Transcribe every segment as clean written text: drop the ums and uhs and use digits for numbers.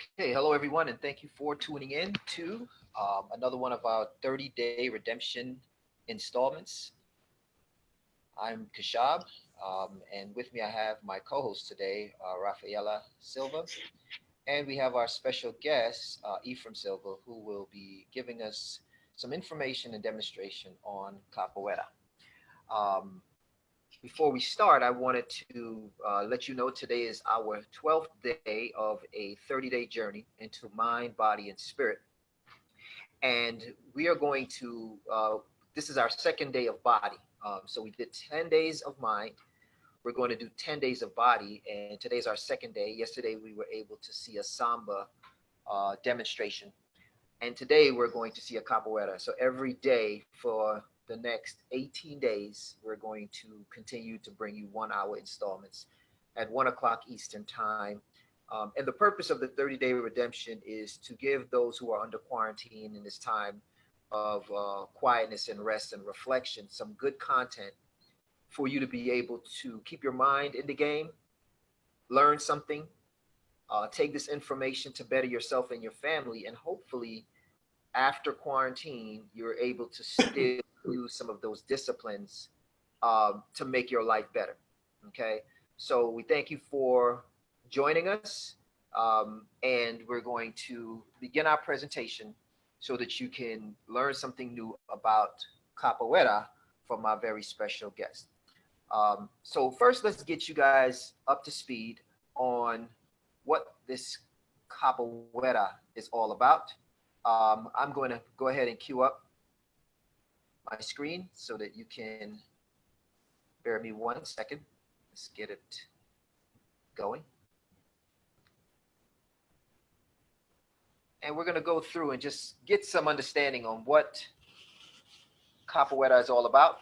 Okay, hello everyone, and thank you for tuning in to another one of our 30-day redemption installments. I'm Kashab, and with me I have my co-host today, Rafaela Silva, and we have our special guest, Efraim Silva, who will be giving us some information and demonstration on capoeira. Um, Before we start, I wanted to let you know today is our 12th day of a 30-day journey into mind, body, and spirit. And we are going to, this is our second day of body. So we did 10 days of mind. We're going to do 10 days of body. And today's our second day. Yesterday, we were able to see a samba demonstration. And today, we're going to see a capoeira. So every day for the next 18 days, we're going to continue to bring you 1 hour installments at 1 o'clock Eastern Time. And the purpose of the 30-day redemption is to give those who are under quarantine in this time of quietness and rest and reflection some good content for you to be able to keep your mind in the game, learn something, take this information to better yourself and your family, and hopefully after quarantine, you're able to still use some of those disciplines to make your life better. Okay. So we thank you for joining us. And we're going to begin our presentation so that you can learn something new about capoeira from our very special guest. So first, let's get you guys up to speed on what this capoeira is all about. I'm going to go ahead and queue up my screen so that you can bear me 1 second. Let's get it going. And we're going to go through and just get some understanding on what capoeira is all about.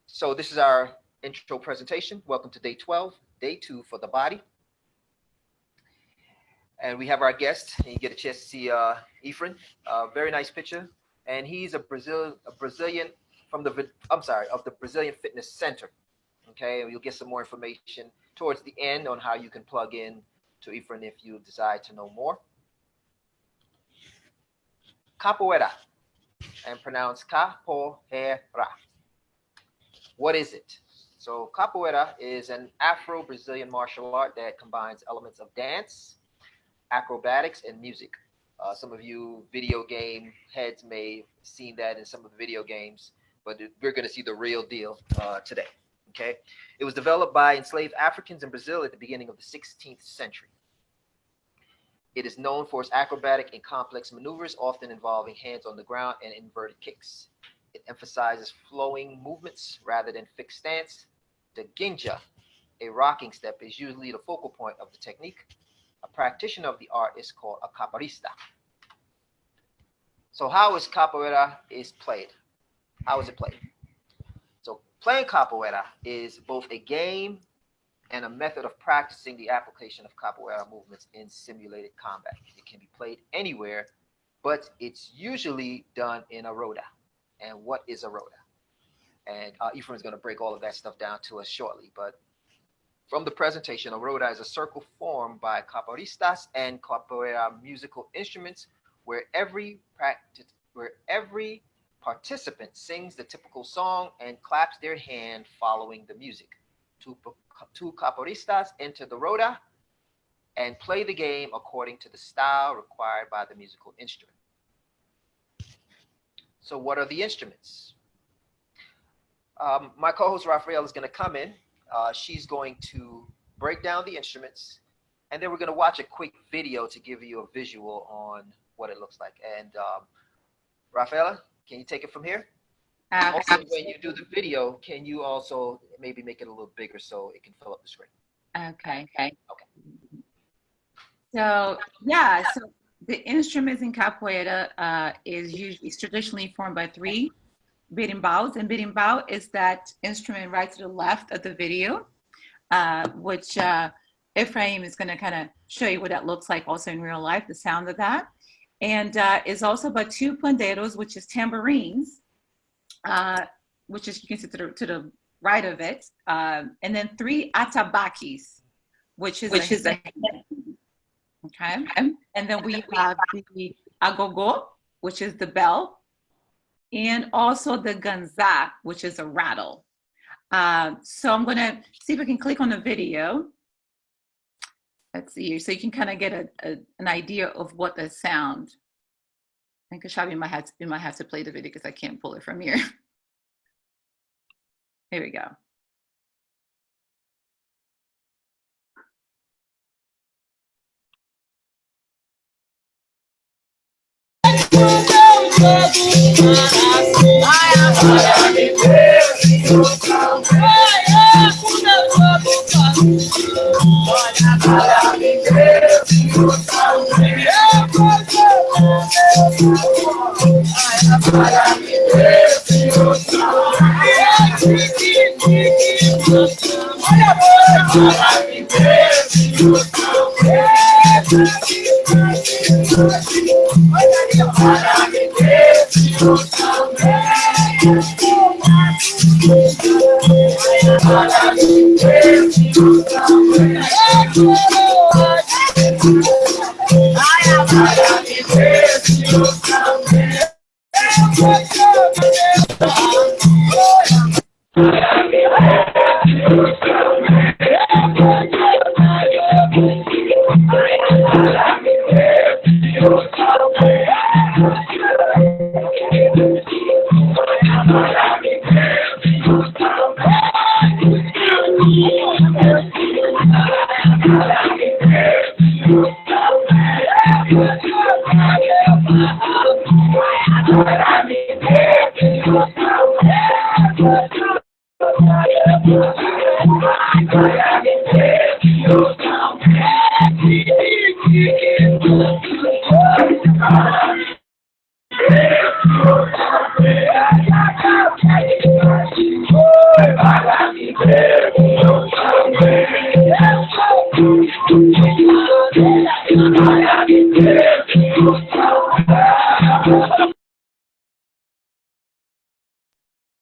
So this is our intro presentation. Welcome to day 12, day 2 for the body. And we have our guest, and you get a chance to see Efraim. Very nice picture. And he's a Brazilian from of the Brazilian Fitness Center. Okay, and you'll get some more information towards the end on how you can plug in to Efraim if you desire to know more. Capoeira, and pronounced capoeira. What is it? So capoeira is an Afro-Brazilian martial art that combines elements of dance, acrobatics, and music. Some of you video game heads may have seen that in some of the video games, but we're going to see the real deal today. Okay, it was developed by enslaved Africans in Brazil at the beginning of the 16th century. It is known for its acrobatic and complex maneuvers, often involving hands on the ground and inverted kicks. It emphasizes flowing movements rather than fixed stance. The ginja, a rocking step, is usually the focal point of the technique. A practitioner of the art is called a capoeirista. So how is capoeira played? How is it played? So playing capoeira is both a game and a method of practicing the application of capoeira movements in simulated combat. It can be played anywhere, but it's usually done in a roda. And what is a roda? And Efraim is going to break all of that stuff down to us shortly. But from the presentation, a roda is a circle formed by capoeiristas and capoeira musical instruments where every participant sings the typical song and claps their hand following the music. Two capoeiristas enter the roda and play the game according to the style required by the musical instrument. So what are the instruments? My co-host Rafael is going to come in. She's going to break down the instruments, and then we're going to watch a quick video to give you a visual on what it looks like. And Rafaela, can you take it from here? Also, when you do the video, can you also maybe make it a little bigger so it can fill up the screen? Okay. So yeah, so the instruments in capoeira is traditionally formed by 3 berimbaus, and berimbau is that instrument right to the left of the video, which Efraim is going to kind of show you what that looks like also in real life, the sound of that. And is also by 2 pandeiros, which is tambourines, which is, you can see to the right of it, and then 3 atabaques, which is a Okay. And then we have the agogo, which is the bell, and also the ganza, which is a rattle. So I'm going to see if I can click on the video. Let's see here. So you can kind of get an idea of what the sound. I think Kashabi might have to play the video because I can't pull it from here. Here we go.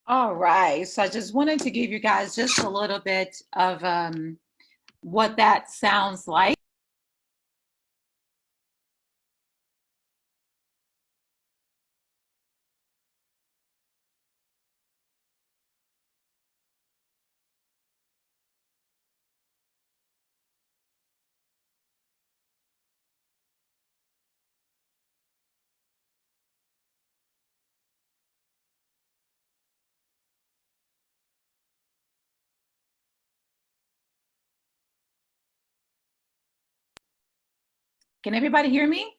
All right, so I just wanted to give you guys just a little bit of what that sounds like. Can everybody hear me?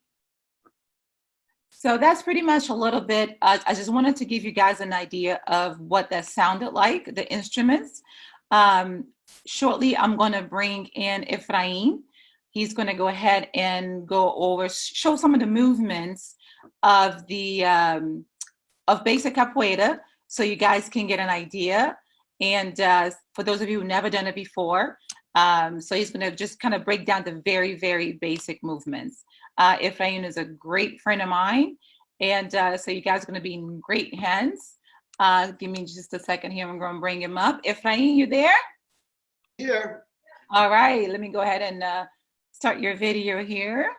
So that's pretty much a little bit, I just wanted to give you guys an idea of what that sounded like, the instruments. Shortly, I'm gonna bring in Efraim. He's gonna go ahead and go over, show some of the movements of the, of basic capoeira, so you guys can get an idea. And for those of you who've never done it before, so he's going to just kind of break down the very, very basic movements. Efraim is a great friend of mine, and so you guys are going to be in great hands. Give me just a second here. I'm going to bring him up. Efraim, you there? Here. All right. Let me go ahead and start your video here.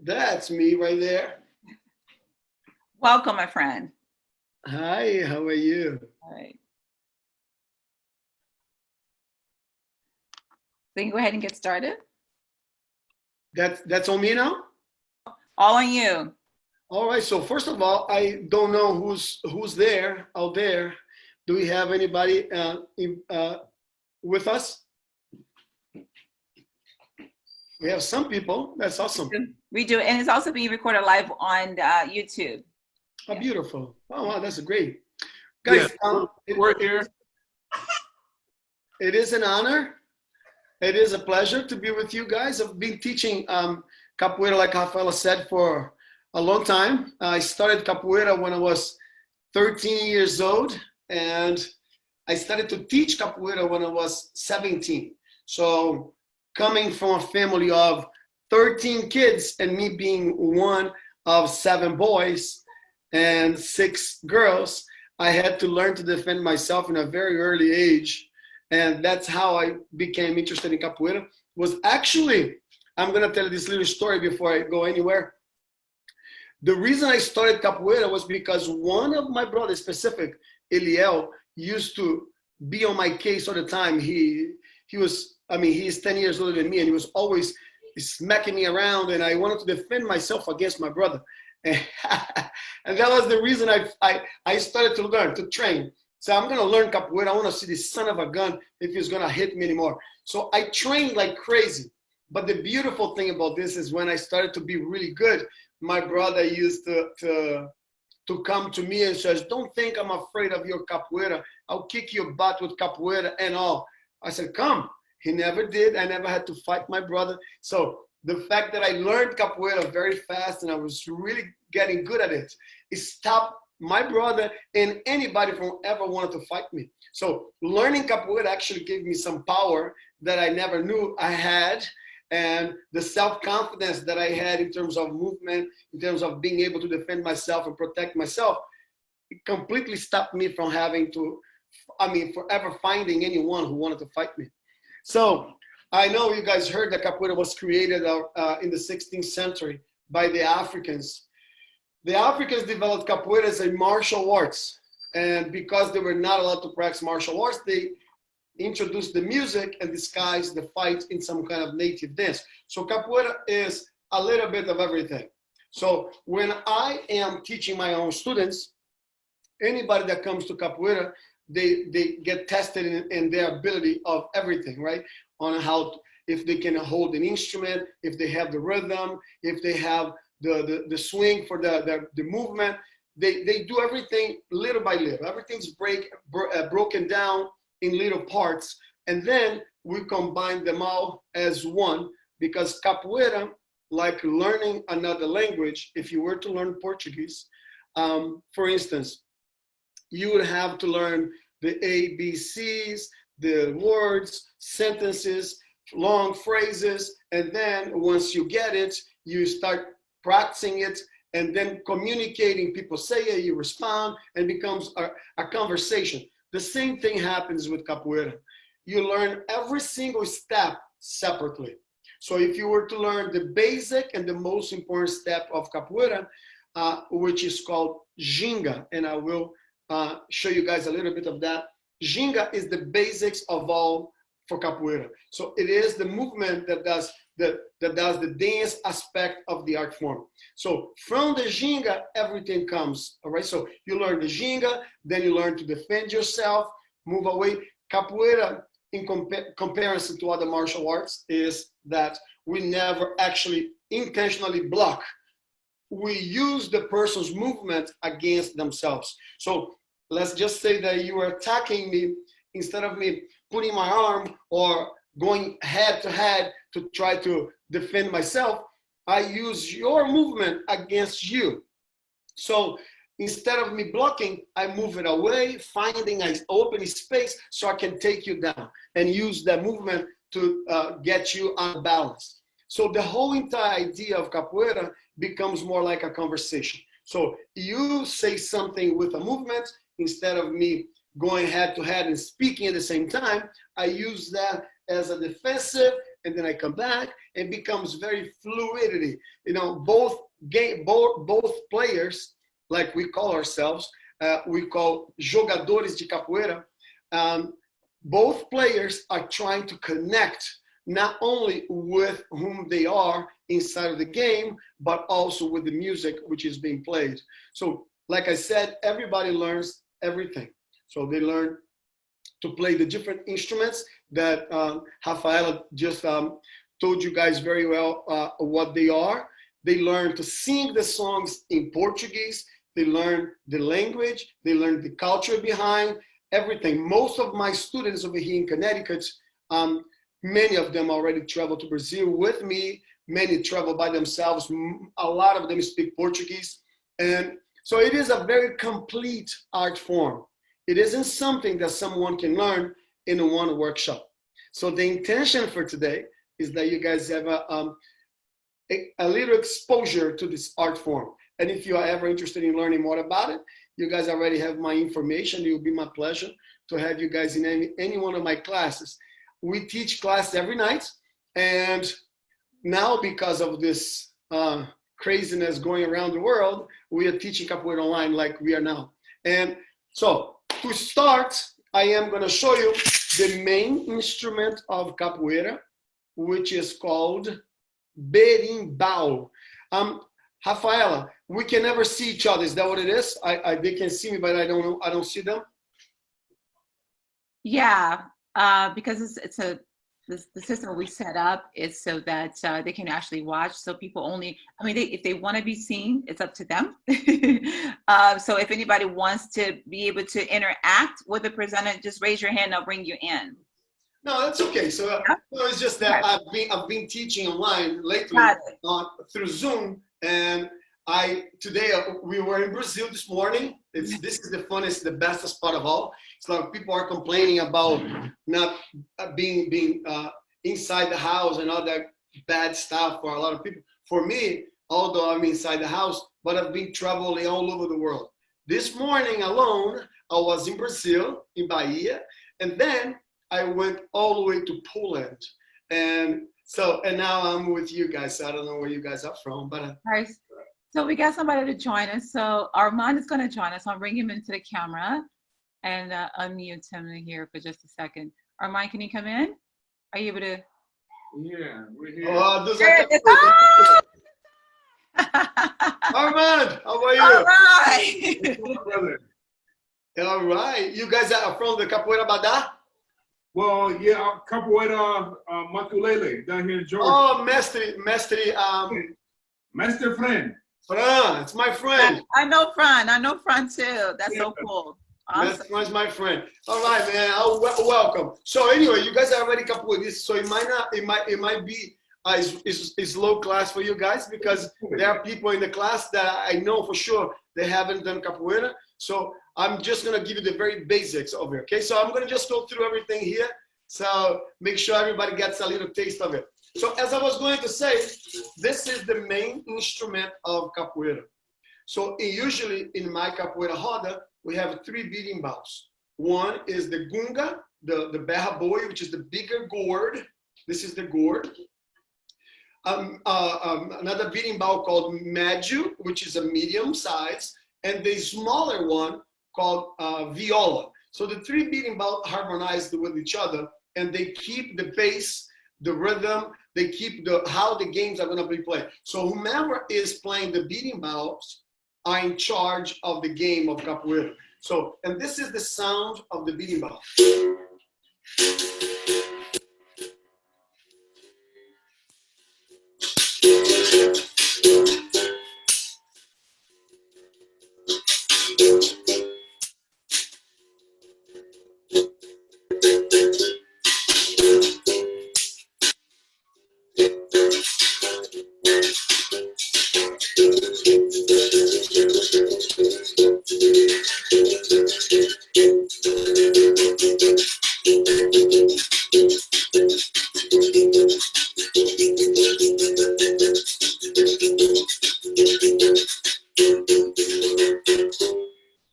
That's me right there. Welcome, my friend. Hi, how are you? All right. So you can go ahead and get started. That's on me now? All on you. All right, so first of all, I don't know who's there out there. Do we have anybody with us? We have some people. That's awesome. We do, and it's also being recorded live on YouTube. Oh, beautiful. Oh, wow, that's great. Guys, we're here. It is an honor. It is a pleasure to be with you guys. I've been teaching capoeira, like Rafaela said, for a long time. I started capoeira when I was 13 years old, and I started to teach capoeira when I was 17. So coming from a family of 13 kids and me being one of 7 boys and 6 girls, I had to learn to defend myself in a very early age. And that's how I became interested in capoeira. Was actually, I'm gonna tell you this little story before I go anywhere. The reason I started capoeira was because one of my brothers, specific, Eliel, used to be on my case all the time. He was, I mean, he's 10 years older than me, and he was always smacking me around, and I wanted to defend myself against my brother. And, and that was the reason I started to learn, to train. So I'm gonna learn capoeira. I wanna see this son of a gun if he's gonna hit me anymore. So I trained like crazy. But the beautiful thing about this is when I started to be really good, my brother used to come to me and says, "Don't think I'm afraid of your capoeira. I'll kick your butt with capoeira and all." I said, "Come." He never did. I never had to fight my brother. So the fact that I learned capoeira very fast and I was really getting good at it, it stopped my brother and anybody from ever wanted to fight me. So learning capoeira actually gave me some power that I never knew I had. And the self-confidence that I had in terms of movement, in terms of being able to defend myself and protect myself, it completely stopped me from having to, forever finding anyone who wanted to fight me. So I know you guys heard that capoeira was created in the 16th century by the Africans. The Africans developed capoeira as a martial arts. And because they were not allowed to practice martial arts, they introduced the music and disguised the fight in some kind of native dance. So capoeira is a little bit of everything. So when I am teaching my own students, anybody that comes to capoeira, they get tested in their ability of everything, right? On how, if they can hold an instrument, if they have the rhythm, if they have the swing for the movement. They do everything little by little. Everything's broken down in little parts, and then we combine them all as one, because capoeira, like learning another language, if you were to learn Portuguese, for instance, you would have to learn the ABCs, the words, sentences, long phrases, and then once you get it, you start practicing it, and then communicating. People say it, you respond, and it becomes a conversation. The same thing happens with capoeira. You learn every single step separately. So if you were to learn the basic and the most important step of capoeira, which is called ginga, and I will show you guys a little bit of that. Ginga is the basics of all for capoeira. So it is the movement that does the dance aspect of the art form. So from the ginga, everything comes, all right? So you learn the ginga, then you learn to defend yourself, move away. Capoeira, in comparison to other martial arts, is that we never actually intentionally block. We use the person's movement against themselves. So let's just say that you are attacking me, instead of me putting my arm or going head to head to try to defend myself, I use your movement against you. So instead of me blocking, I move it away, finding an open space so I can take you down and use that movement to get you out of balance. So the whole entire idea of capoeira becomes more like a conversation. So you say something with a movement, instead of me going head to head and speaking at the same time, I use that as a defensive, and then I come back, and becomes very fluidity. You know, both players, like we call ourselves, we call jogadores de capoeira. Both players are trying to connect not only with whom they are inside of the game, but also with the music which is being played. So, like I said, everybody learns everything. So they learn to play the different instruments that Rafaela just told you guys very well what they are. They learn to sing the songs in Portuguese. They learn the language. They learn the culture behind everything. Most of my students over here in Connecticut, many of them already traveled to Brazil with me. Many travel by themselves. A lot of them speak Portuguese. And so it is a very complete art form. It isn't something that someone can learn in one workshop. So the intention for today is that you guys have a little exposure to this art form. And if you are ever interested in learning more about it, You guys already have my information. It will be my pleasure to have you guys in any one of my classes. We teach class every night, and now because of this craziness going around the world, we are teaching capoeira online like we are now. And so to start, I am going to show you the main instrument of capoeira, which is called berimbau. Rafaela, we can never see each other. Is that what it is? They can see me, but I don't see them. Yeah, because the system we set up is so that they can actually watch. So people only, I mean, if they want to be seen, it's up to them. So if anybody wants to be able to interact with the presenter, just raise your hand. I'll bring you in. No, that's okay. So it's just that I've been teaching online lately through Zoom, and today we were in Brazil this morning. This is the funnest, the bestest part of all. It's like people are complaining about not being inside the house and all that bad stuff for a lot of people. For me, although I'm inside the house, but I've been traveling all over the world. This morning alone, I was in Brazil, in Bahia, and then I went all the way to Poland, and now I'm with you guys. So I don't know where you guys are from, but nice. So we got somebody to join us. So Armand is going to join us. I'll bring him into the camera and unmute him here for just a second. Armand, can you come in? Are you able to? Yeah, we're here. Armand, how are you? All right. Brother. All right. You guys are from the Capoeira Badá? Well, yeah, Capoeira Maculele down here in Georgia. Oh, Mestre, Fran. Fran, it's my friend. I know Fran too. That's so cool. Awesome. That's my friend. All right, man. Welcome. So anyway, you guys are already capoeira, so it might be is low class for you guys because there are people in the class that I know for sure they haven't done capoeira. So I'm just gonna give you the very basics of it. Okay, so I'm gonna just go through everything here. So make sure everybody gets a little taste of it. So as I was going to say, this is the main instrument of capoeira. So usually in my capoeira roda, we have 3 beating bows. One is the gunga, the berra boi, which is the bigger gourd. This is the gourd. Another beating bow called médio, which is a medium size, and the smaller one called viola. So the 3 beating bows harmonize with each other, and they keep the pace, the rhythm, they keep how the games are going to be played. So whomever is playing the beating bows are in charge of the game of capoeira. So, and this is the sound of the beating bow.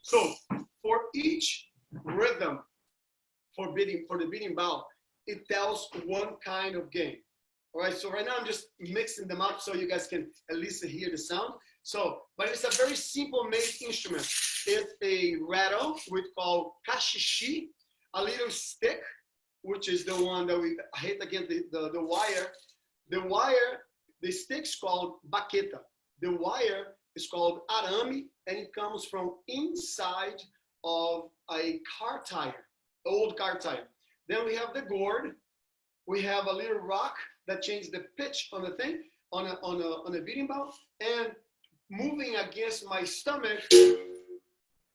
So for each rhythm, for the beating bow, it tells one kind of game. All right, so right now I'm just mixing them up so you guys can at least hear the sound. So, but it's a very simple made instrument. It's a rattle, we call caxixi, a little stick, which is the one that we hit against the wire. The wire, the stick's called baqueta. The wire is called arame, and it comes from inside of a car tire, old car tire. Then we have the gourd. We have a little rock that changes the pitch on the thing, on a beating bow. And moving against my stomach,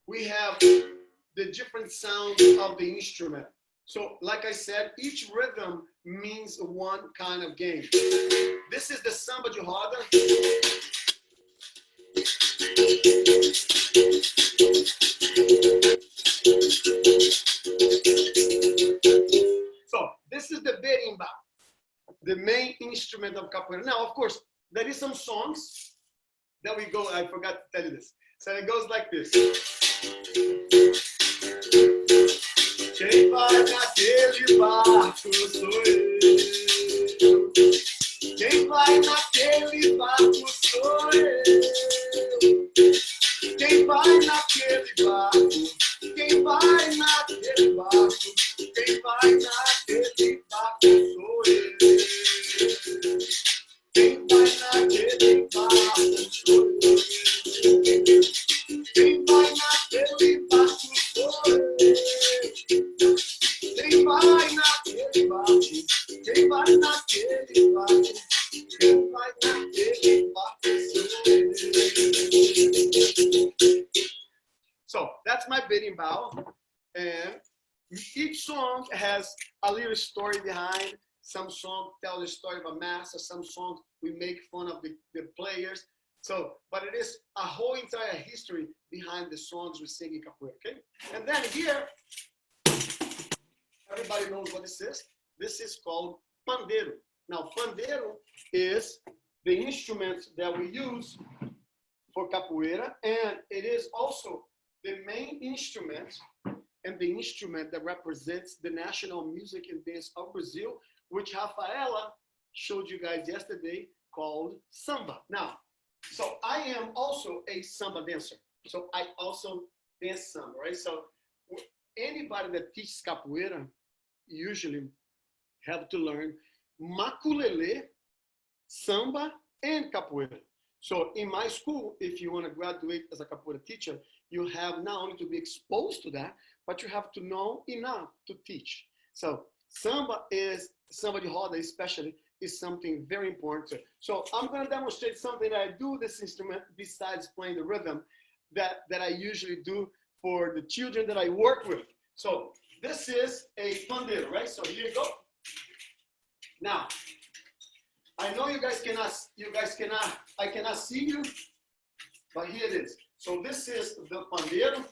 we have the different sounds of the instrument. So like I said, each rhythm means one kind of game. This is the samba de roda. So this is the berimbau, the main instrument of capoeira. Now, of course, there is some songs that we go, I forgot to tell you this. So it goes like this. Quem vai naquele barco sou eu. Quem vai naquele barco sou eu. Quem vai naquele barco? Quem vai naquele barco? Quem vai naquele barco sou eu. Quem vai naquele barco sou eu. Quem vai naquele barco sou eu. Quem vai naquele barco? Quem vai naquele barco? Quem vai naquele barco sou eu. So that's my bidding bow, and each song has a little story behind. Some songs tell the story of a master, some songs we make fun of the players. So, but it is a whole entire history behind the songs we sing in capoeira, okay? And then here, everybody knows what this is. This is called pandeiro. Now, pandeiro is the instrument that we use for capoeira, and it is also the main instrument and the instrument that represents the national music and dance of Brazil, which Rafaela showed you guys yesterday, called samba. Now, so I am also a samba dancer. So I also dance samba, right? So anybody that teaches capoeira usually have to learn maculelê, samba, and capoeira. So in my school, if you want to graduate as a capoeira teacher, you have not only to be exposed to that, but you have to know enough to teach. So samba de roda especially, is something very important. So I'm going to demonstrate something that I do this instrument besides playing the rhythm that I usually do for the children that I work with. So this is a pandeiro, right? So here you go. Now, I know I cannot see you, but here it is. So this is the pandeiro.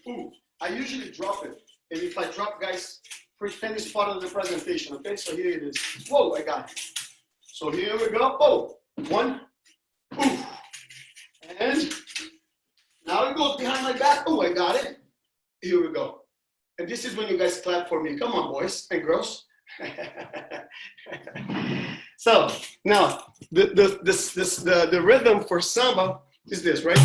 Ooh, I usually drop it. And if I drop, guys, pretend it's part of the presentation, okay? So here it is. Whoa, I got it. So here we go. Oh, one. Ooh. And now it goes behind my back. Oh, I got it. Here we go. And this is when you guys clap for me. Come on, boys and girls. So now the rhythm for samba is this, right?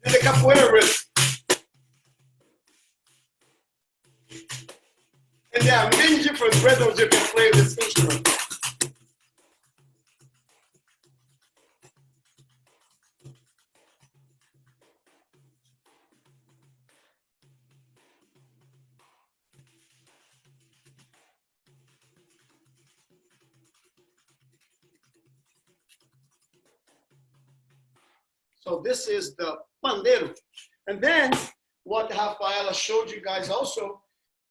And the capoeira rhythm. And there are many different rhythms you can play this instrument. So this is the pandeiro. And then what Rafaela showed you guys also,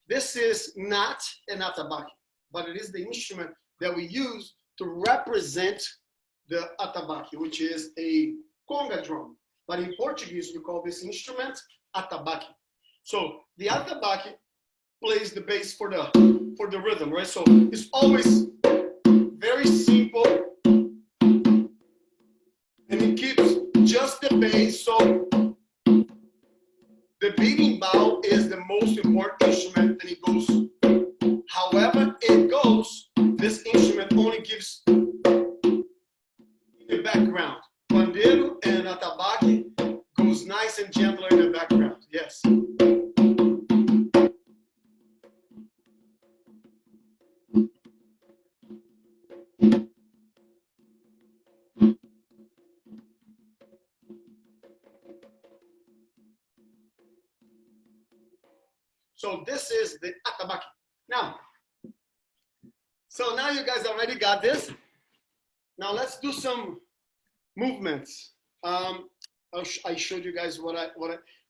this is not an atabaque, but it is the instrument that we use to represent the atabaque, which is a conga drum. But in Portuguese, we call this instrument atabaque. So the atabaque plays the bass for the rhythm, right? So it's always very simple, and it keeps just the bass. So the beating bow is the most important instrument, and it goes however it goes. This instrument only gives the background. Pandeiro and atabaque goes nice and gentle in the background. Yes. So this is the atabaque. Now, so now you guys already got this. Now let's do some movements. I showed you guys what I.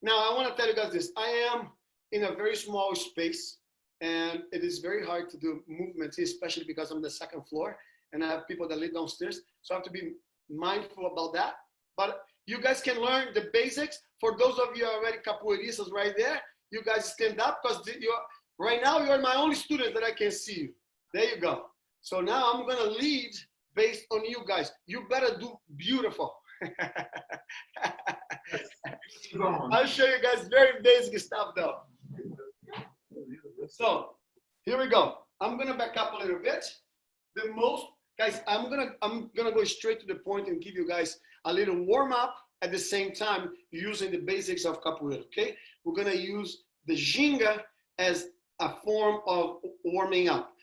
Now I want to tell you guys this. I am in a very small space, and it is very hard to do movements, especially because I'm on the second floor, and I have people that live downstairs. So I have to be mindful about that. But You guys can learn the basics. For those of you already capoeiristas right there, you guys stand up because right now you're my only student that I can see you. There you go. So now I'm going to lead based on you guys. You better do beautiful. I'll show you guys very basic stuff though. So here we go. I'm going to back up a little bit. Guys, I'm gonna go straight to the point and give you guys a little warm up at the same time using the basics of capoeira. Okay, we're gonna use the ginga as a form of warming up.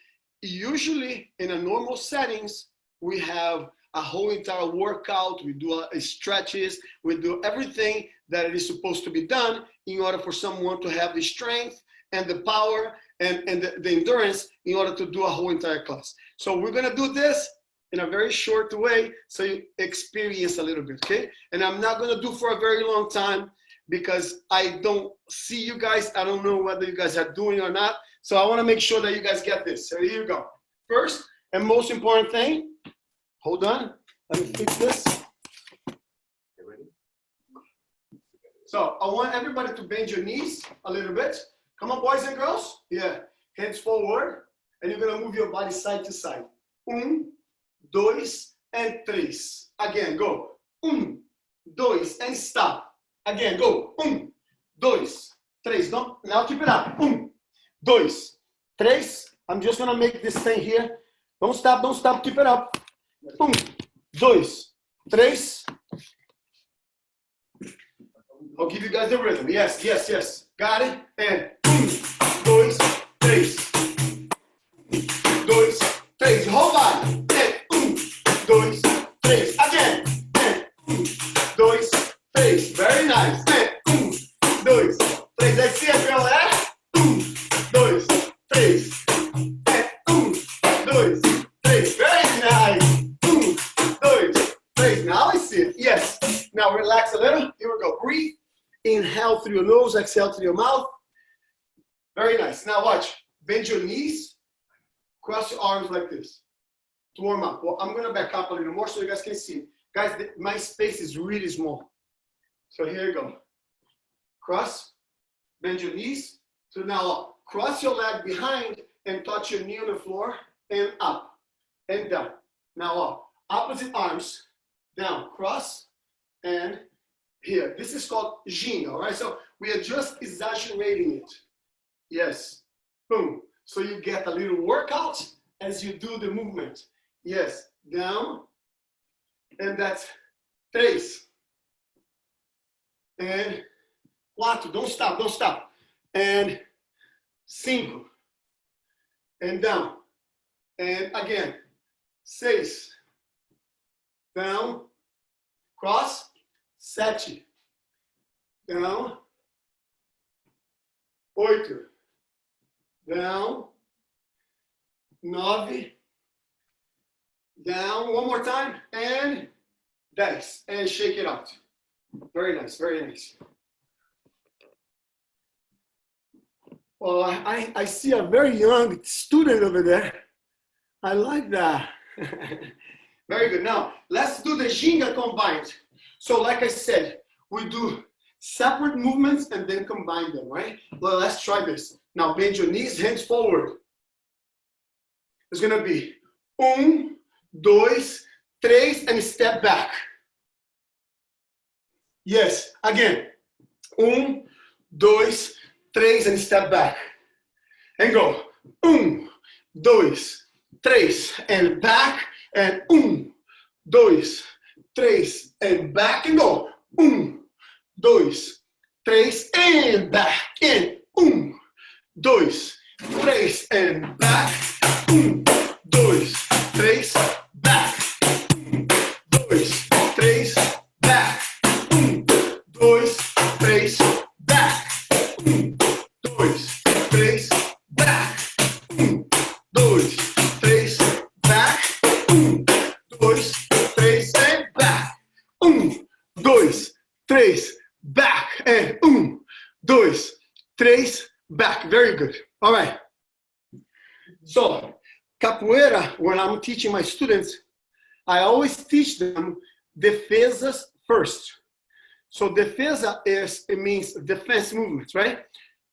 Usually, in a normal settings, we have a whole entire workout. We do stretches. We do everything that it is supposed to be done in order for someone to have the strength and the power and the endurance in order to do a whole entire class. So we're gonna do this in a very short way so you experience a little bit, okay? And I'm not gonna do for a very long time because I don't see you guys. I don't know whether you guys are doing or not. So I wanna make sure that you guys get this. So here you go. First and most important thing, hold on, let me fix this. So I want everybody to bend your knees a little bit. Come on, boys and girls. Yeah, hands forward. And you're gonna move your body side to side. 1, 2, and 3. Again, go. 1, 2, and stop. Again, go. 1, 2, 3. Don't, now keep it up. 1, 2, 3. I'm just gonna make this thing here. Don't stop, keep it up. 1, 2, 3. I'll give you guys the rhythm. Yes, yes, yes. Got it? And 1, 2, 3. 2, 3. Whole body. And 1, 2, 3. Again. And 1, 2, 3. Very nice. And 1, 2, 3. Let's see it, girl. 1, 2, 3. And 1, 2, 3. Very nice. 1, 2, 3. Now I see it. Yes. Now relax a little. Here we go. Breathe. Inhale through your nose, exhale through your mouth. Very nice. Now watch. Bend your knees, cross your arms like this to warm up. Well, I'm going to back up a little more so you guys can see. Guys, my space is really small. So here you go. Cross, bend your knees. So now cross your leg behind and touch your knee on the floor and up and down. Now up. Opposite arms, down, cross, and here. This is called ginga, all right? So we are just exaggerating it. Yes. Boom. So you get a little workout as you do the movement. Yes. Down. And that's 3. And 4. Don't stop. And 5. And down. And again. 6. Down. Cross. 7. Down. 8. Down. 9. Down. One more time. And 10. And shake it out. Very nice. Very nice. Well, I see a very young student over there. I like that. Very good. Now, let's do the ginga combined. So like I said, we do separate movements and then combine them, right? Well, let's try this. Now bend your knees, hands forward. It's gonna be 1, 2, 3, and step back. Yes, again. 1, 2, 3, and step back. And go. 1, 2, 3, and back. And 1, 2, 3, and back. And go. 1, 2, 3, and back. And 1, 2, 3, and back. 1, 2, 3, back. 1, 2, 3, back. 1, 2, 3, back. 1, 2, 3, back. 1, 2, 3, back. 1, 2, 3, and back. 1, 2, 3, back. And 1, 2, 3, back. Very good. All right. So, capoeira, when I'm teaching my students, I always teach them defesas first. So defesa it means defense movements, right?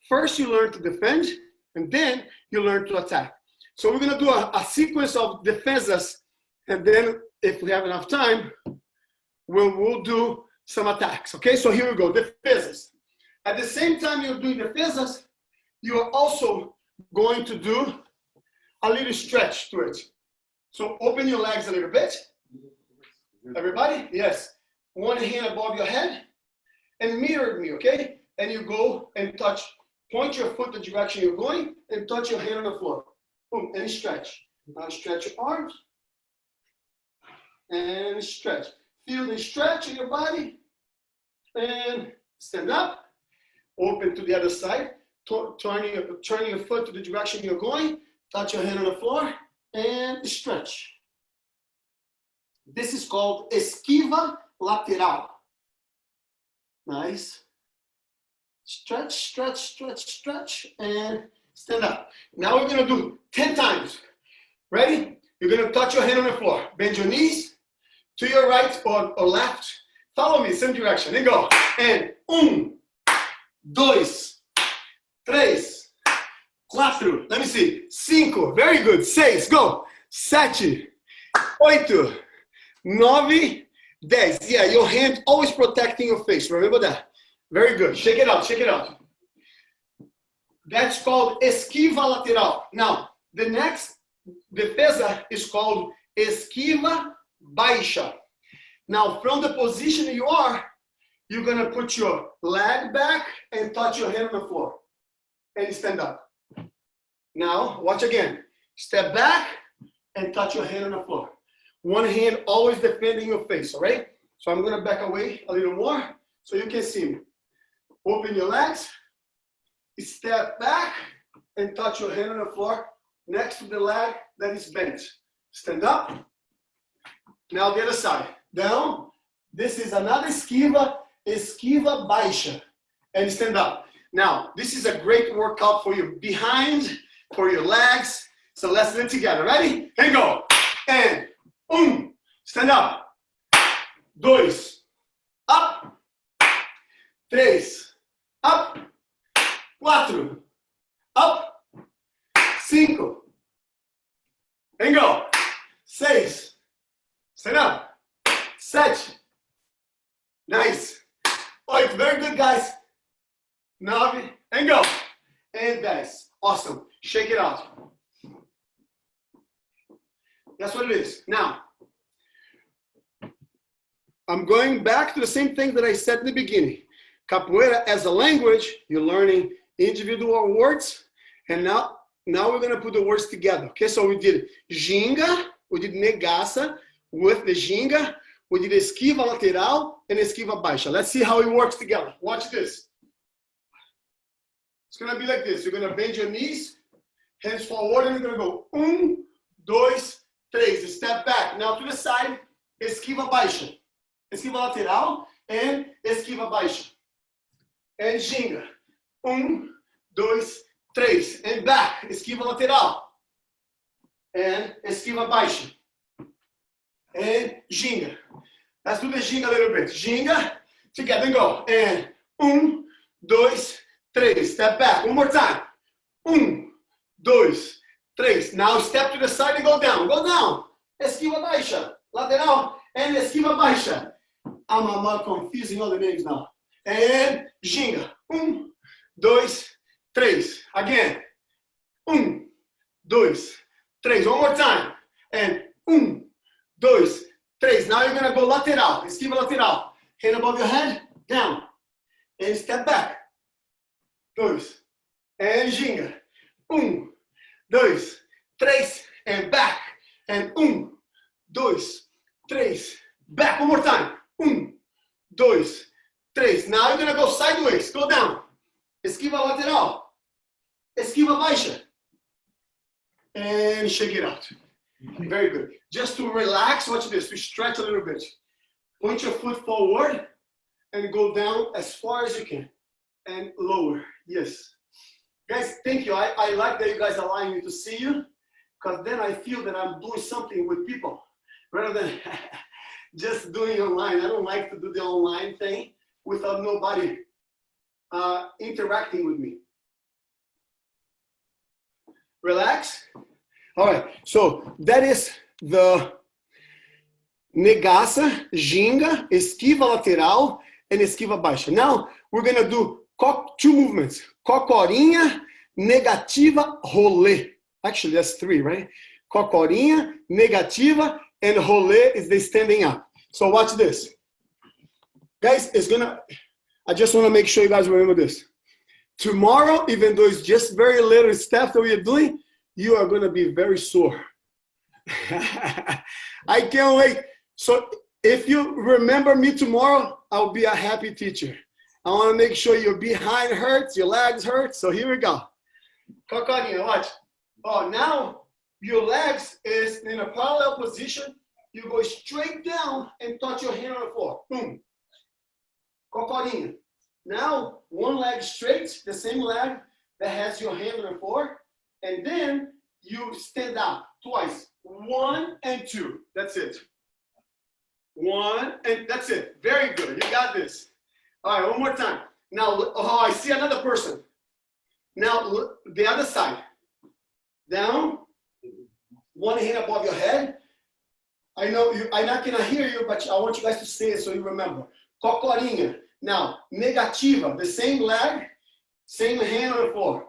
First you learn to defend, and then you learn to attack. So we're gonna do a sequence of defensas, and then if we have enough time, we'll do some attacks, okay? So here we go, defensas. At the same time you're doing defensas, you are also going to do a little stretch to it. So open your legs a little bit. Everybody? Yes. One hand above your head and mirror me, okay? And you go and touch, point your foot the direction you're going and touch your hand on the floor. Boom, and stretch. Now stretch your arms and stretch. Feel the stretch in your body and stand up. Open to the other side. Turning your foot to the direction you're going. Touch your hand on the floor and stretch. This is called esquiva lateral. Nice. Stretch, stretch, stretch, stretch, and stand up. Now we're gonna do 10 times. Ready? You're gonna touch your hand on the floor. Bend your knees to your right or left. Follow me, same direction, and go. And 1, 2, 3, 4, let me see, 5, very good, 6, go, 7, 8, 9, 10. Yeah, your hand always protecting your face, remember that. Very good, shake it out, shake it out. That's called esquiva lateral. Now, the next defesa is called esquiva baixa. Now, from the position you are, you're gonna put your leg back and touch your hand on the floor and stand up. Now, watch again. Step back and touch your hand on the floor. One hand always defending your face, all right? So I'm gonna back away a little more so you can see me. Open your legs, step back and touch your hand on the floor next to the leg that is bent. Stand up. Now the other side. Down. This is another esquiva baixa. And stand up. Now, this is a great workout for your behind, for your legs. So let's do it together. Ready? And go. And 1, stand up. 2, up. 3, up. 4, up. 5, and go. 6, stand up. 7, nice. 8, very good, guys. 9, and go. And 10, awesome. Shake it out. That's what it is. Now, I'm going back to the same thing that I said in the beginning. Capoeira as a language, you're learning individual words, and now we're gonna put the words together. Okay, so we did ginga, we did negaça with the ginga, we did esquiva lateral and esquiva baixa. Let's see how it works together. Watch this. It's gonna be like this. You're gonna bend your knees, hands forward, and you're gonna go 1, 2, 3. Step back. Now to the side, esquiva baixa. Esquiva lateral and esquiva baixa. And ginga. 1, 2, 3. And back. Esquiva lateral. And esquiva baixa. And ginga. Let's do the ginga a little bit. Ginga. Together and go. And 1, 2, 3. Step back. One more time. 1, 2, 3. Now step to the side and go down. Go down. Esquiva baixa. Lateral and esquiva baixa. I'm confusing all the names now. And ginga. 1, 2, 3. Again. 1, 2, 3. One more time. And 1, 2, 3. Now you're gonna go lateral. Esquiva lateral. Hand above your head. Down. And step back. 2. And ginga. 1, 2, 3. And back. And 1, 2, 3. Back. One more time. 1, 2, 3. Now you're gonna go sideways. Go down. Esquiva lateral. Esquiva baixa. And shake it out. Very good. Just to relax, watch this. We stretch a little bit. Point your foot forward and go down as far as you can. And lower. Yes. Guys, thank you. I like that you guys are allowing me to see you, because then I feel that I'm doing something with people rather than just doing online. I don't like to do the online thing. without nobody interacting with me. Relax. All right, so that is the negaça, ginga, esquiva lateral, and esquiva baixa. Now, we're gonna do two movements. Cocorinha, negativa, rolê. Actually, that's three, right? Cocorinha, negativa, and rolê is the standing up. So watch this. Guys, I just wanna make sure you guys remember this. Tomorrow, even though it's just very little stuff that we are doing, you are gonna be very sore. I can't wait. So if you remember me tomorrow, I'll be a happy teacher. I want to make sure your behind hurts, your legs hurt. So here we go. Cocorinha, watch. Oh, now your legs is in a parallel position. You go straight down and touch your hand on the floor. Boom. Cocorinha. Now one leg straight, the same leg that has your hand on the floor. And then you stand up twice. 1 and 2. That's it. 1 and that's it. Very good. You got this. All right, one more time. Now, oh, I see another person. Now, look, the other side. Down. One hand above your head. I know I'm not going to hear you, but I want you guys to say it so you remember. Cocorinha. Now, negativa. The same leg, same hand on the floor.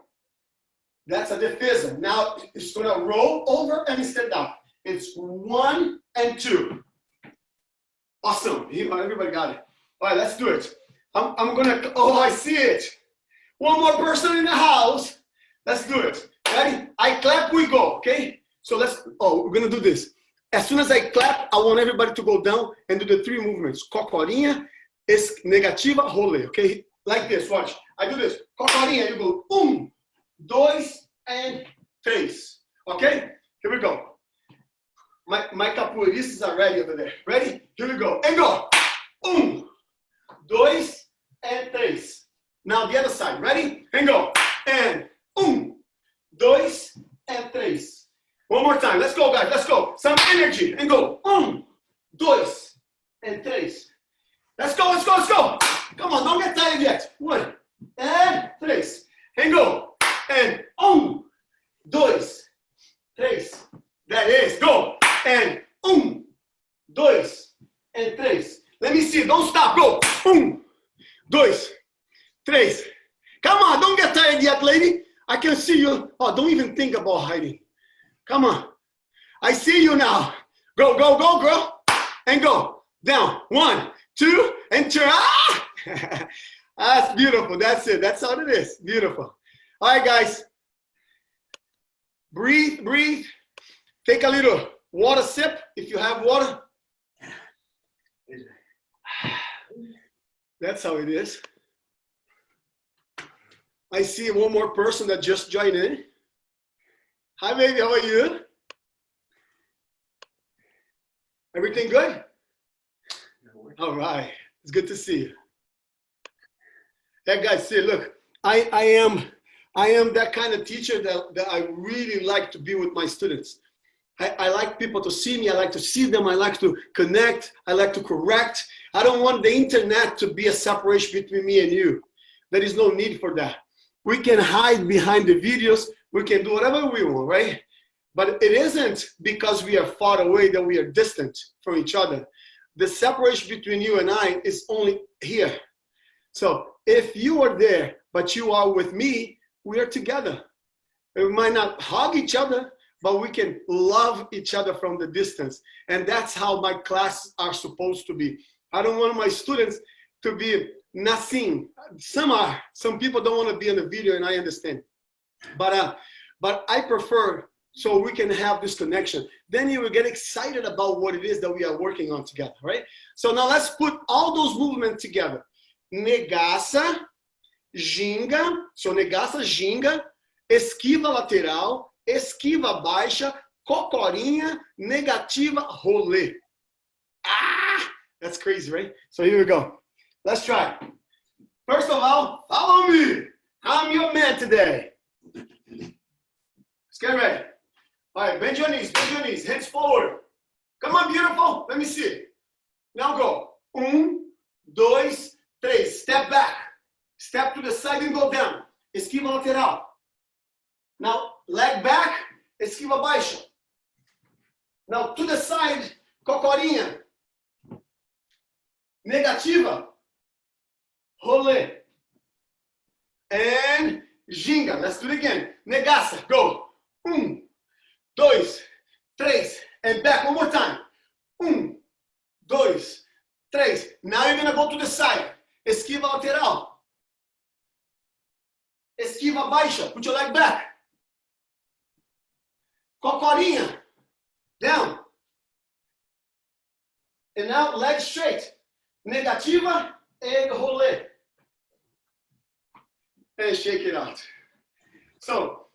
That's a defesa. Now, it's going to roll over and stand up. It's 1 and 2. Awesome. Everybody got it. All right, let's do it. I'm gonna, oh, I see it. One more person in the house. Let's do it. Ready? I clap, we go, okay? So we're gonna do this. As soon as I clap, I want everybody to go down and do the 3 movements. Cocorinha, negativa, rolê, okay? Like this, watch. I do this. Cocorinha, you go 1, 2, and 3. Okay? Here we go. My capoeiristas are ready over there. Ready? Here we go. And go. 1, 2, and 3. Now the other side. Ready? And go. And 1, 2, and 3. One more time. Let's go, guys. Let's go. Some energy. And go. 1, 2, and 3. Let's go. Let's go. Let's go. Come on. Don't get tired yet. 1 and 3. And go. And 1, 2, 3. That is. Go. And 1, 2, and 3. Let me see. Don't stop. Go. 1, 2, 3. Come on. Don't get tired yet, lady. I can see you. Oh, don't even think about hiding. Come on. I see you now. Go, go, go, girl. And go. Down. 1, 2, and turn. Ah! That's beautiful. That's it. That's how it is. Beautiful. All right, guys. Breathe, breathe. Take a little water sip if you have water. That's how it is. I see one more person that just joined in. Hi, baby. How are you? Everything good? All right. It's good to see you. Hey, guys, see, look, I am that kind of teacher that I really like to be with my students. I like people to see me. I like to see them. I like to connect. I like to correct. I don't want the internet to be a separation between me and you. There is no need for that. We can hide behind the videos. We can do whatever we want, right? But it isn't because we are far away that we are distant from each other. The separation between you and I is only here. So if you are there, but you are with me, we are together. We might not hug each other, but we can love each other from the distance. And that's how my classes are supposed to be. I don't want my students to be nothing. Some people don't want to be in the video, and I understand. But I prefer so we can have this connection. Then you will get excited about what it is that we are working on together, right? So now let's put all those movements together. Negaça, ginga. So negaça, ginga, esquiva lateral, esquiva baixa, cocorinha, negativa, rolê. Ah, that's crazy, right? So here we go. Let's try. First of all, follow me. I'm your man today. Let's get ready. All right, bend your knees, hands forward. Come on, beautiful. Let me see. Now go. 1, 2, 3, step back. Step to the side and go down. Esquiva lateral. Now, leg back, esquiva baixa. Now, to the side, cocorinha. Negativa. Rolê. And ginga. Let's do it again. Negaça. Go. 1, 2, 3. And back one more time. 1, 2, 3. Now you're going to go to the side. Esquiva lateral. Esquiva baixa. Put your leg back. Cocorinha. Down. And now leg straight. Negativa and rolê. And shake it out. So,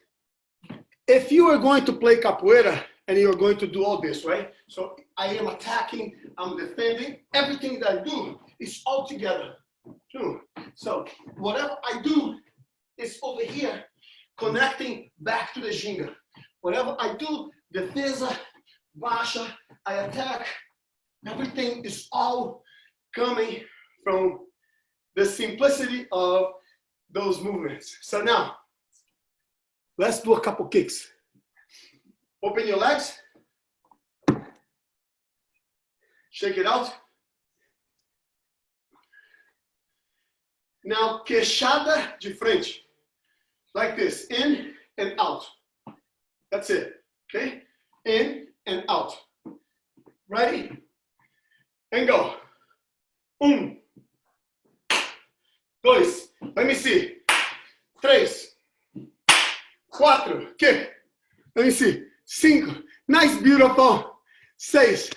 if you are going to play capoeira and you're going to do all this, right? So I am attacking, I'm defending. Everything that I do is all together. So whatever I do is over here, connecting back to the ginga. Whatever I do, defesa, baixa, I attack. Everything is all coming from the simplicity of those movements. So now, let's do a couple kicks. Open your legs. Shake it out. Now, queixada de frente. Like this, in and out. That's it, okay? In and out. Ready? And go. 1, 2, let me see. 3, 4, kick. Let me see. 5, nice, beautiful. 6,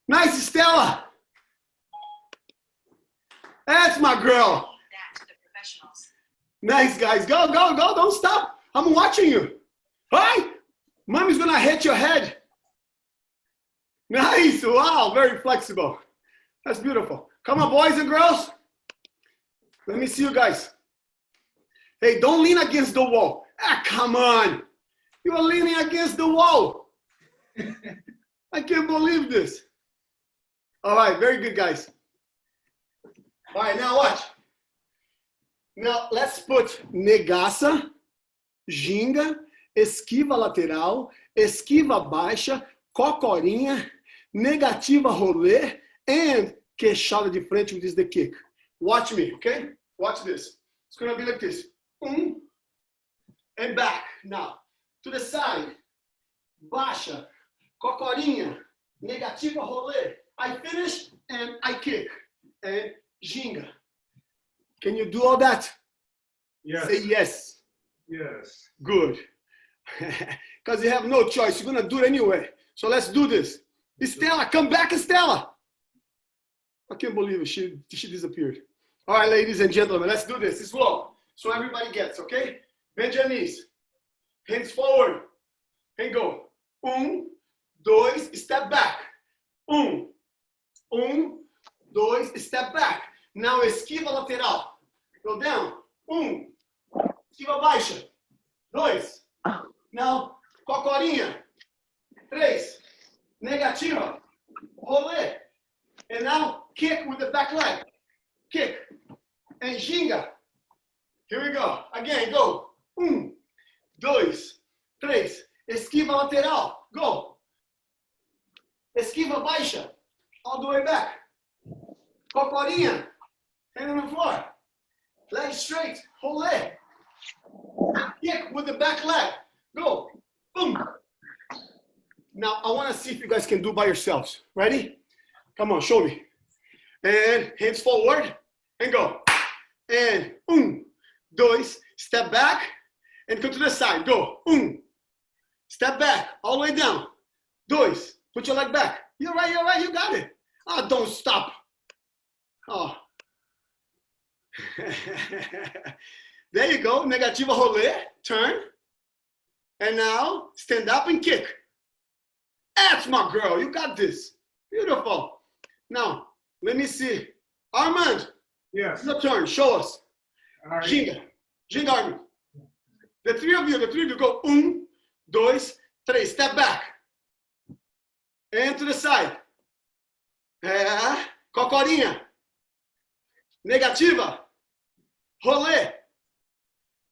nice, Stella. That's my girl. That to the professionals. Nice, guys. Go, go, go. Don't stop. I'm watching you. Hi. Mommy's going to hit your head. Nice. Wow. Very flexible. That's beautiful. Come on, boys and girls. Let me see you guys. Hey, don't lean against the wall. Ah, come on. You are leaning against the wall. I can't believe this. All right. Very good, guys. All right, now watch. Now let's put negaça, ginga, esquiva lateral, esquiva baixa, cocorinha, negativa rolê, and queixada de frente, which is the kick. Watch me, okay? Watch this. It's gonna be like this. And back. Now, to the side. Baixa, cocorinha, negativa rolê. I finish and I kick. And ginga. Can you do all that? Yes. Say yes. Yes. Good. Because you have no choice. You're going to do it anyway. So let's do this. Estela, come back, Estela. I can't believe it. She disappeared. All right, ladies and gentlemen, let's do this. It's slow. So everybody gets, okay? Bend your knees. Hands forward. And go. 1, 2, step back. 1, 2, step back. Now esquiva lateral. Go down. 1. Esquiva baixa. 2. Now cocorinha. 3. Negativa. Rolê. And now kick with the back leg. Kick. And ginga. Here we go. Again, go. 1, 2, 3. Esquiva lateral. Go. Esquiva baixa. All the way back. Cocorinha. Hand on the floor. Leg straight. Rolê. Kick with the back leg. Go. Boom. Now, I want to see if you guys can do by yourselves. Ready? Come on, show me. And hands forward. And go. And 1, 2, step back. And come to the side. Go. 1. Step back. All the way down. 2. Put your leg back. You're right, you're right. You got it. Oh, don't stop. Oh. There you go. Negativa rolê. Turn. And now stand up and kick. That's my girl. You got this. Beautiful. Now, let me see. Armand. Yes. It's your turn. Show us. All right. Ginga. Ginga, Armand. The three of you go. 1, 2, 3. Step back. And to the side. Cocorinha. negativa, rolê,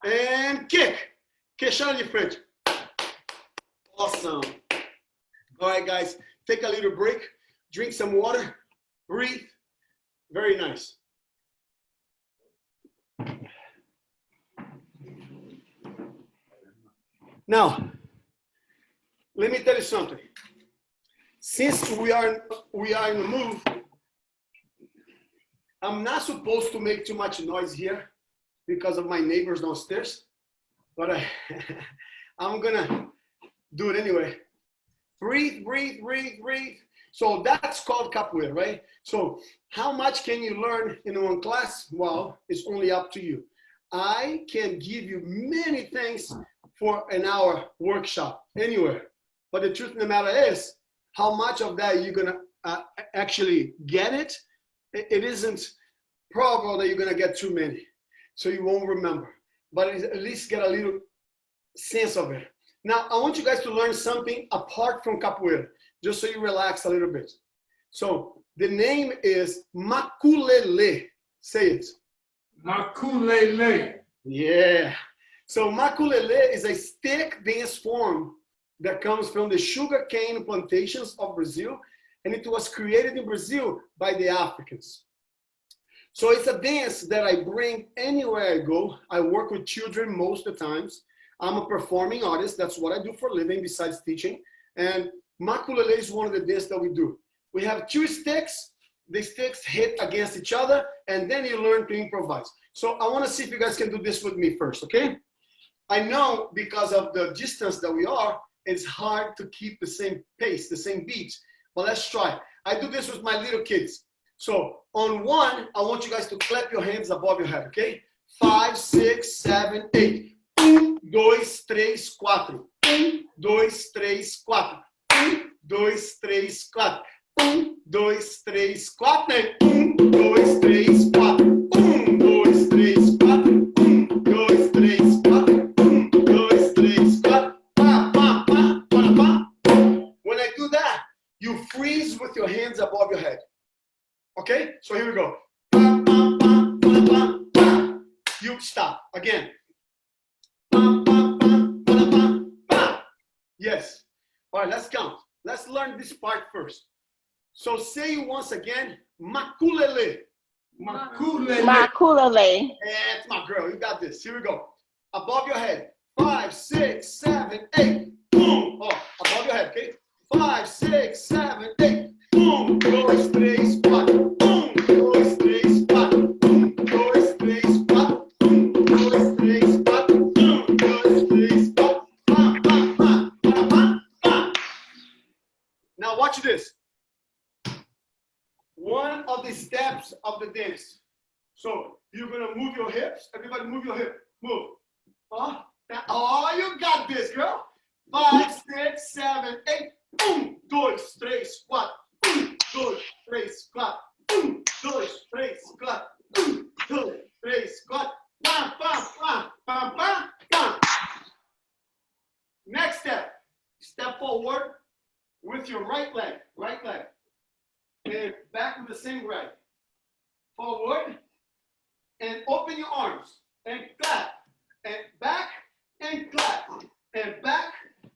and kick. Queixada de frente. Awesome. All right, guys, take a little break, drink some water, breathe. Very nice. Now, let me tell you something. Since we are in the move, I'm not supposed to make too much noise here because of my neighbors downstairs, but I'm gonna do it anyway. Breathe, breathe, breathe, breathe. So that's called capoeira, right? So how much can you learn in one class? Well, it's only up to you. I can give you many things for an hour workshop anywhere. But the truth of the matter is, how much of that you're gonna actually get it? It isn't probable that you're gonna get too many. So you won't remember, but at least get a little sense of it. Now, I want you guys to learn something apart from capoeira, just so you relax a little bit. So the name is makulele. Say it. Makulele. Yeah. So makulele is a stick dance form that comes from the sugarcane plantations of Brazil, and it was created in Brazil by the Africans. So it's a dance that I bring anywhere I go. I work with children most of the times. I'm a performing artist. That's what I do for a living besides teaching. And makulele is one of the dances that we do. We have two sticks. The sticks hit against each other, and then you learn to improvise. So I want to see if you guys can do this with me first, okay? I know because of the distance that we are, it's hard to keep the same pace, the same beat. But let's try. I do this with my little kids. So on one, I want you guys to clap your hands above your head, okay? 5, 6, 7, 8. 1, 2, 3, 4. 1, 2, 3, 4. 1, 2, 3, 4. 1, 2, 3, 4. 1, 2, 3, 4. 1, 2, 3, 4. 1, 2, 3, 4. 1, 2, 3, 4. Pa, pa, pa, pa, pa. When I do that, you freeze with your hands above your head. Okay? So here we go. Pa, pa, pa, pa, pa, pa. You stop. Again. Pa, pa, pa, pa, pa, pa. Yes. All right, let's count. Let's learn this part first. So say it once again. Makulele. Makulele. Makulele. That's my girl. You got this. Here we go. Above your head. 5, 6, 7, 8. Boom. Oh, above your head, okay? 5, 6, 7, 8. 1, 2, 3, 4. 1, 2, 3, 4. 1, 2, 3, 4. 1, 2, 3, 4. 1, 2, 3, 4. Pa, pa, pa, pa, pa, pa. Now watch this. One of the steps of the dance. So you're gonna move your hips. Everybody move your hip. Move. Oh, you got this, girl. 5, 6, 7, 8. 1, 2, 3, 4. 1, 2, 3, 4. 1, 2, 3, 4. 1, 2, 3, 4. Pam, pam, pam, pam, pam, pam. Next step. Step forward with your right leg. Right leg. And back with the same leg. Forward. And open your arms. And clap. And back. And clap. And back.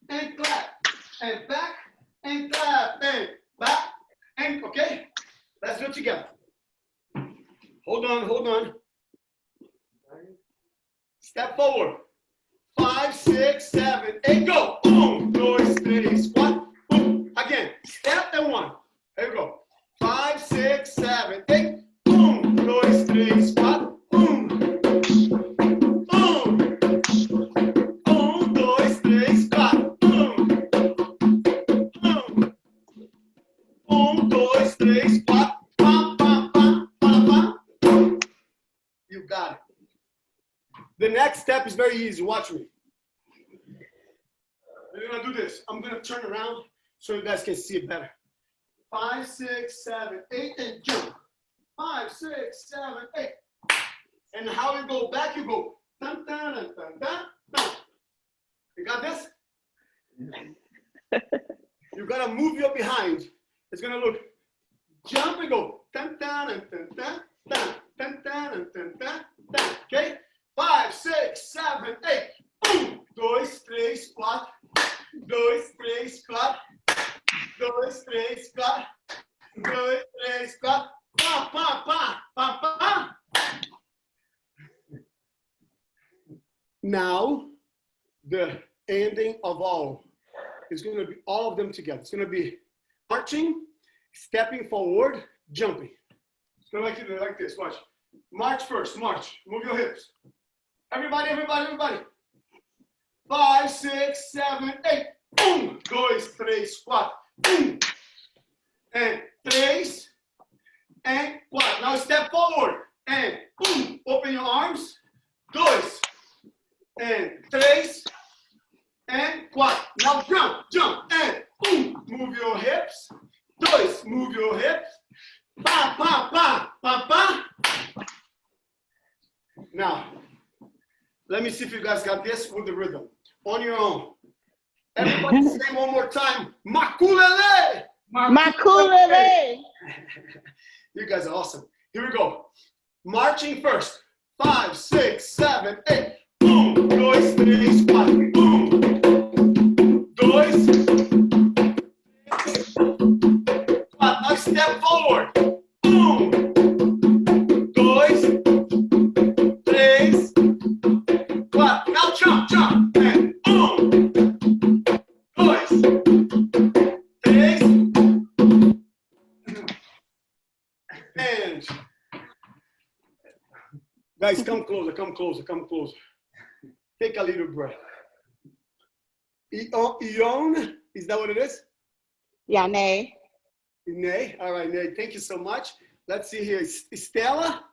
And clap. And back. And clap. And back. And okay. Let's do it together. Hold on. Hold on. Step forward. 5, 6, 7, 8. Go. 1, 2, 3, 4. Boom. Again. Step and 1. Here we go. 5, 6, 7, 8. 1, 2, 3, 4. 1, 2, 3, 4. 1, 2, 3, 4. Pam, pam, pam, pam, pam. You got it. The next step is very easy. Watch me. We're gonna do this. I'm gonna turn around so you guys can see it better. 5, 6, 7, 8, and jump. 5, 6, 7, 8. And how you go back, you go. Dun, dun, dun, dun, dun, dun. You got this? You gotta move your behind. It's gonna look. Jump and go. Dun, dun, dun, dun, dun, dun, dun, Okay? 5, 6, 7, 8. 1, 2, 3, 4. 2, 3, 4. 2, 3, 4. 2, 3, 4. Pá, pá, pá, pá, pá. Now, the ending of all is going to be all of them together. It's going to be marching, stepping forward, jumping. It's going to like this. Watch. March first. March. Move your hips. Everybody, everybody, everybody. 5, 6, 7, 8. 1, 2, 3, 4. 1, and 3, and 4. Now step forward. And open your arms. 2, and 3, and 4. Now jump, jump, and move your hips. 2, move your hips. Pa, pa, pa, pa, pa. Now, let me see if you guys got this with the rhythm. On your own. Everybody say one more time. Makulele! Makulele! You guys are awesome. Here we go. Marching first. 5, 6, 7, 8. 1, 2, 3, 4. 1, 2, 3. Now step forward. 1, 2, 3, 4. Now jump, jump. And 1, 2, 3. And guys, come closer, come closer, come closer. Take a little breath. Ion, is that what it is? Yeah, Nay. Nay, all right, Nay, thank you so much. Let's see here, Stella.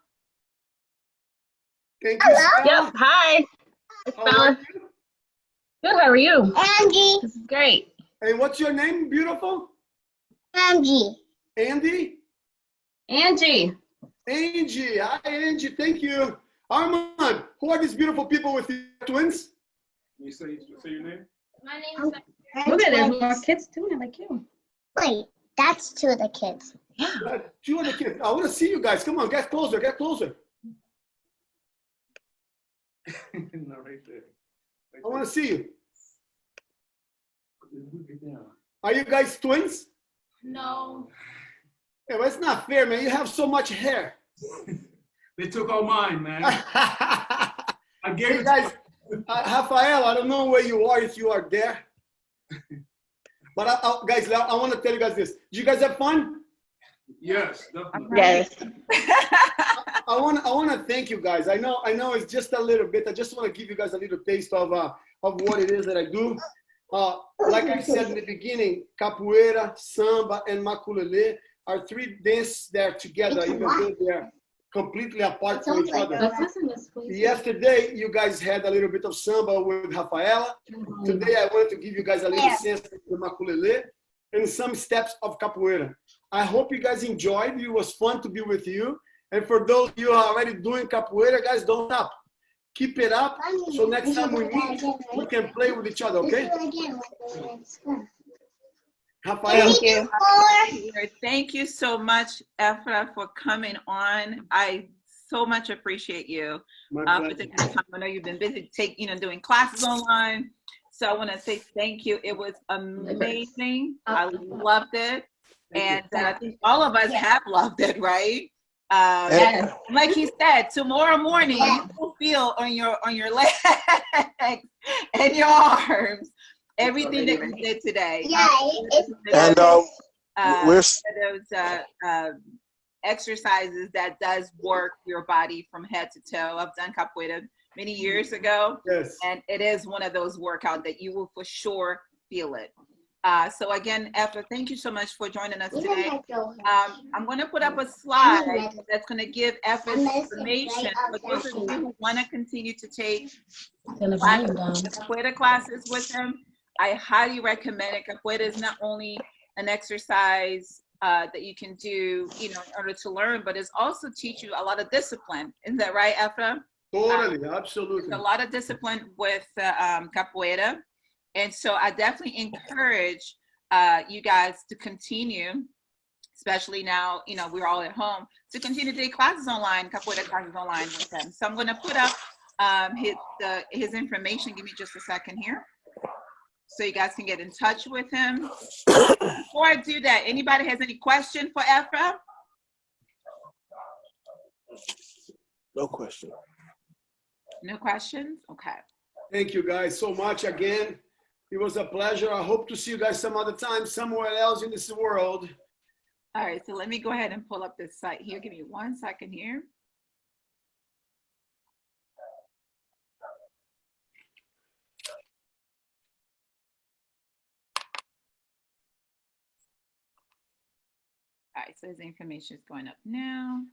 Thank you, Stella. Yep, hi. It's How are Bella. you? Good, how are you? Angie. This is great. And what's your name, beautiful? Angie. Andy? Angie. Angie, hi Angie, thank you. Armand, who are these beautiful people with you, twins? You say your name? My name is... Look at there's more kids doing it like you. Wait, that's two of the kids. Two of the kids. I want to see you guys. Come on, get closer, get closer. No, right there. I want to see you. Are you guys twins? No. Yeah, but it's not fair, man. You have so much hair. They took all mine, man. I gave Hey it guys, Rafael, I don't know where you are, if you are there. But guys, I want to tell you guys this. Did you guys have fun? Yes, definitely. Yes. I want to thank you guys. I know it's just a little bit. I just want to give you guys a little taste of what it is that I do. Like I said in the beginning, capoeira, samba, and makulele are three dances that are together, even though they're completely apart from each other. Yesterday, you guys had a little bit of samba with Rafaela. Today, I wanted to give you guys a little sense of the makulele and some steps of capoeira. I hope you guys enjoyed. It was fun to be with you. And for those of you who are already doing capoeira, guys, don't stop. Keep it up. So next time we meet, we can play with each other, okay? Rafael. Thank you. Thank you so much, Efra, for coming on. I so much appreciate you for taking the time. I know you've been busy doing classes online. So I want to say thank you. It was amazing. I loved it. And I think all of us have loved it, right? Like he said, tomorrow morning you will feel on your legs and your arms everything that you did today. And those exercises that does work your body from head to toe. I've done capoeira many years ago, and it is one of those workouts that you will for sure feel it. So again, Efra, thank you so much for joining us today. I'm going to put up a slide that's going to give Efra's information for those of you who want to continue to take capoeira classes with him. I highly recommend it. Capoeira is not only an exercise that you can do, in order to learn, but it's also teach you a lot of discipline. Isn't that right, Efra? Totally, absolutely. There's a lot of discipline with capoeira. And so I definitely encourage you guys to continue especially now, you know, we're all at home, to continue to take classes online, capoeira classes online with them. So I'm going to put up his information. Give me just a second here, so you guys can get in touch with him. Before I do that, anybody has any question for Efra? No question. No questions? Okay. Thank you guys so much again. It was a pleasure. I hope to see you guys some other time, somewhere else in this world. All right, so let me go ahead and pull up this site here. Give me 1 second here. All right, so his information is going up now.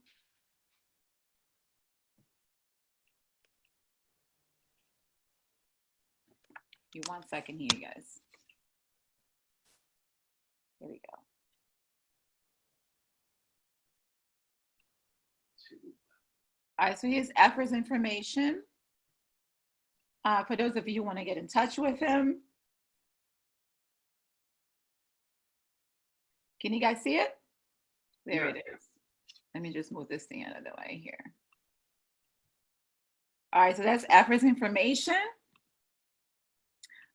Give me 1 second here, guys. Here we go. All right, so here's Efra's information. For those of you who want to get in touch with him. Can you guys see it? There it is. Let me just move this thing out of the way here. All right, so that's Efra's information.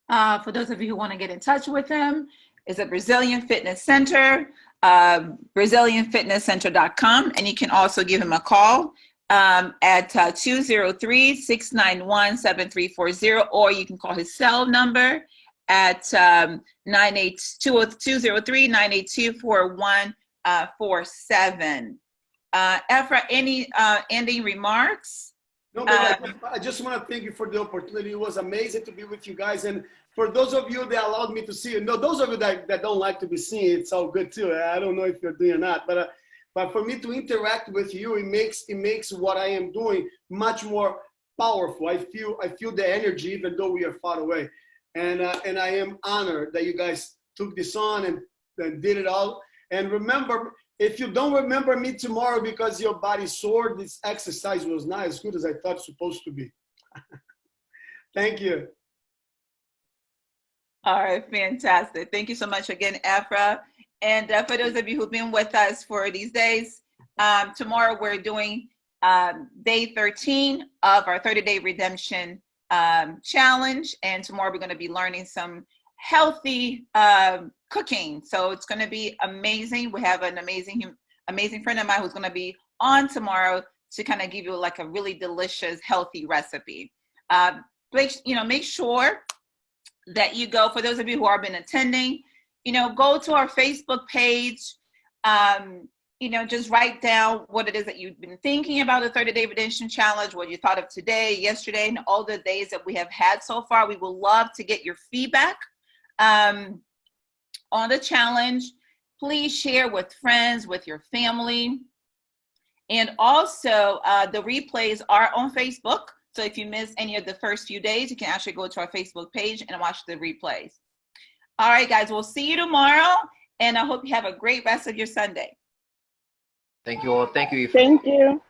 For those of you who want to get in touch with him, it's a Brazilian Fitness Center, BrazilianFitnessCenter.com, and you can also give him a call at 203-691-7340, or you can call his cell number at 203-982-4147. Efra, any ending remarks? No, but I just want to thank you for the opportunity. It was amazing to be with you guys. And for those of you that allowed me to see you, no, those of you that don't like to be seen, it's all good too. I don't know if you're doing or not, but for me to interact with you, it makes what I am doing much more powerful. I feel the energy, even though we are far away. And I am honored that you guys took this on and did it all. And remember, if you don't remember me tomorrow because your body's sore, this exercise was not as good as I thought it was supposed to be. Thank you. All right, fantastic. Thank you so much again, Efra. And for those of you who've been with us for these days, tomorrow we're doing day 13 of our 30-day redemption challenge. And tomorrow we're going to be learning some healthy cooking. So it's going to be amazing. We have an amazing friend of mine who's going to be on tomorrow to kind of give you like a really delicious, healthy recipe. Make sure that you go, for those of you who have been attending, go to our Facebook page, just write down what it is that you've been thinking about the 30-day redemption challenge, what you thought of today, yesterday, and all the days that we have had so far. We would love to get your feedback on the challenge. Please share with friends, with your family. And also the replays are on Facebook. So if you miss any of the first few days, you can actually go to our Facebook page and watch the replays. All right, guys, we'll see you tomorrow. And I hope you have a great rest of your Sunday. Thank you all. Thank you, Efraim. Thank you.